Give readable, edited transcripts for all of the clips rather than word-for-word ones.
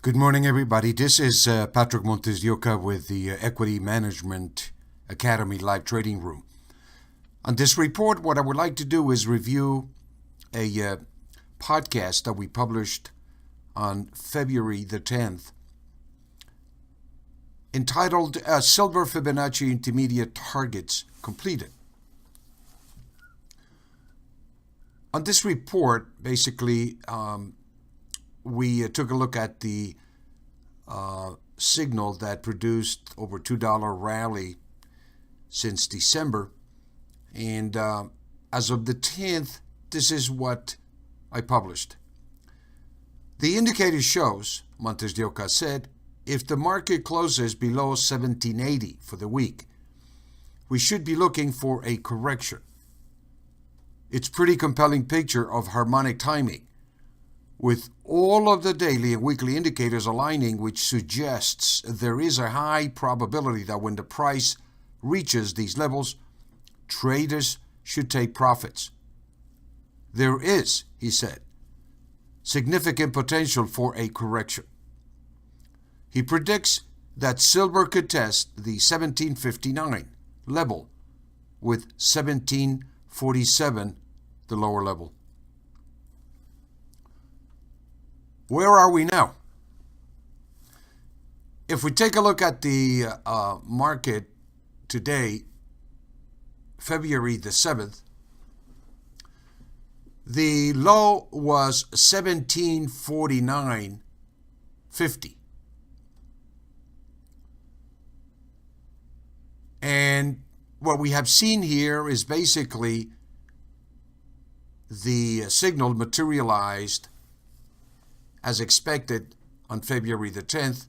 Good morning, everybody. This is Patrick MontesDeOca with the Equity Management Academy Live Trading Room. On this report, what I would like to do is review a podcast that we published on February the 10th entitled Silver Fibonacci Intermediate Targets Completed. On this report, basically, we took a look at the signal that produced over $2 rally since December. And as of the 10th, this is what I published. The indicator shows, MontesDeOca said, if the market closes below 1780 for the week, we should be looking for a correction. It's a pretty compelling picture of harmonic timing, with all of the daily and weekly indicators aligning, which suggests there is a high probability that when the price reaches these levels, traders should take profits. There is, he said, significant potential for a correction. He predicts that silver could test the 1759 level, with 1747 the lower level. Where are we now? If we take a look at the market today, February the 7th, the low was 1749.50. And what we have seen here is basically the signal materialized as expected on February the 10th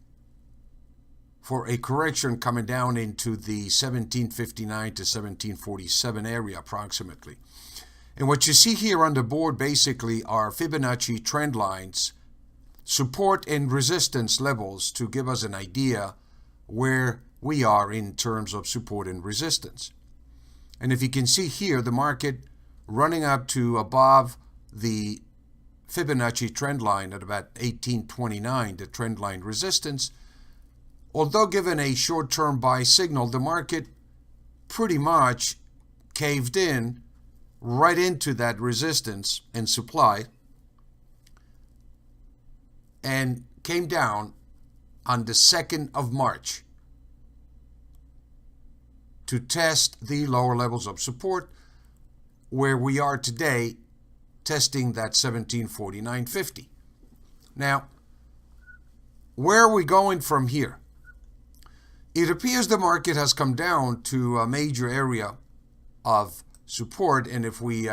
for a correction coming down into the 1759 to 1747 area approximately. And what you see here on the board basically are Fibonacci trend lines, support and resistance levels to give us an idea where we are in terms of support and resistance. And if you can see here, the market running up to above the Fibonacci trend line at about 1829, the trend line resistance. Although given a short-term buy signal, the market pretty much caved in right into that resistance and supply and came down on the 2nd of March to test the lower levels of support where we are today, testing that 1749.50. Now, where are we going from here? It appears the market has come down to a major area of support, and if we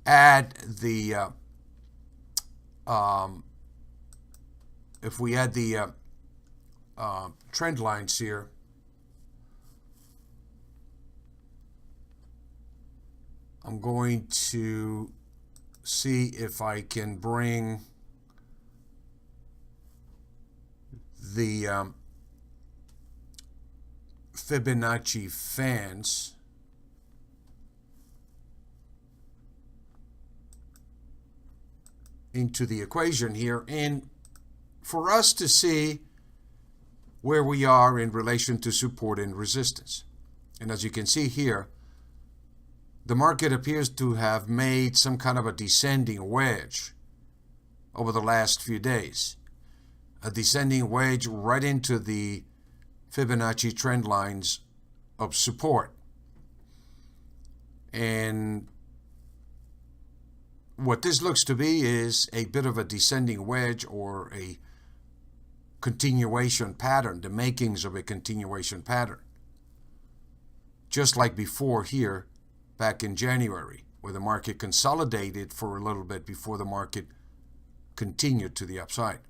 add the trend lines here, I'm going to see if I can bring the Fibonacci fans into the equation here, and for us to see where we are in relation to support and resistance. And as you can see here, the market appears to have made some kind of a descending wedge over the last few days. A descending wedge right into the Fibonacci trend lines of support. And what this looks to be is a bit of a descending wedge or a continuation pattern, the makings of a continuation pattern. Just like before here, back in January, where the market consolidated for a little bit before the market continued to the upside.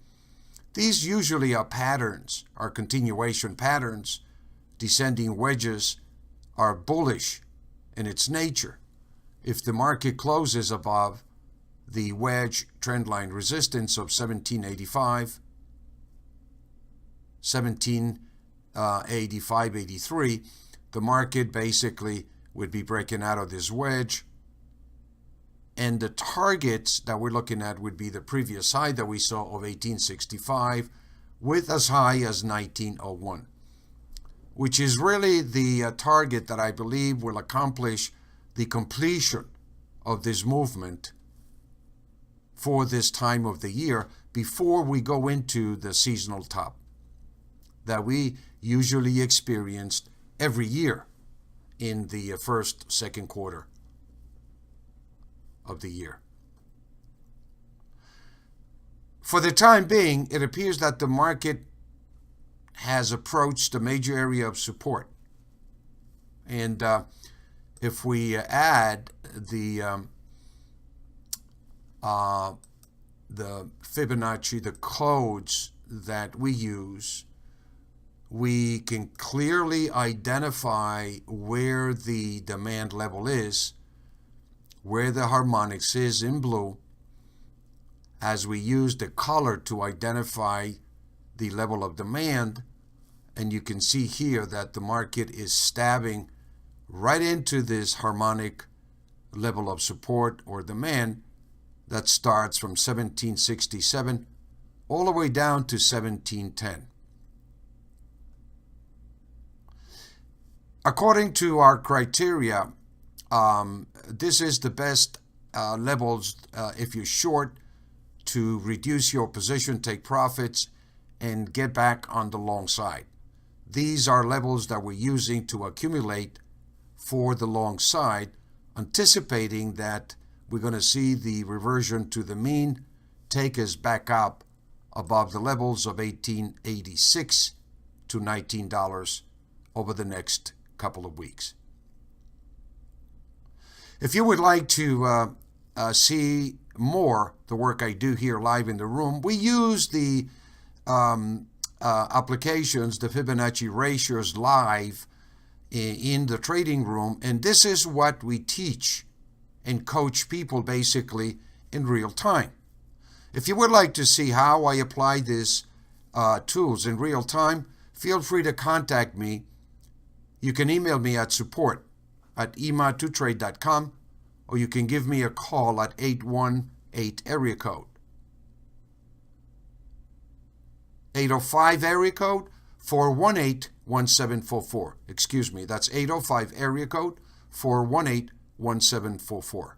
These usually are patterns, are continuation patterns. Descending wedges are bullish in its nature. If the market closes above the wedge trendline resistance of 1785, 1785.83, the market basically would be breaking out of this wedge And the targets that we're looking at would be the previous high that we saw of 1865 with as high as 1901, which is really the target that I believe will accomplish the completion of this movement for this time of the year before we go into the seasonal top that we usually experienced every year in the second quarter of the year. For the time being, it appears that the market has approached a major area of support. And if we add the Fibonacci, the codes that we use, we can clearly identify where the demand level is, where the harmonics is in blue, as we use the color to identify the level of demand. And you can see here that the market is stabbing right into this harmonic level of support or demand that starts from 1767 all the way down to 1710. According to our criteria, this is the best levels if you're short, to reduce your position, take profits, and get back on the long side. These are levels that we're using to accumulate for the long side, anticipating that we're going to see the reversion to the mean take us back up above the levels of $18.86 to $19 over the next couple of weeks. If you would like to see more the work I do here live in the room, we use the applications, the Fibonacci ratios live in the trading room, and this is what we teach and coach people basically in real time. If you would like to see how I apply these tools in real time, feel free to contact me. You can email me at support@ema2trade.com, or you can give me a call at 818 area code 805 area code 418-1744. Excuse me, that's 805 area code 418-1744.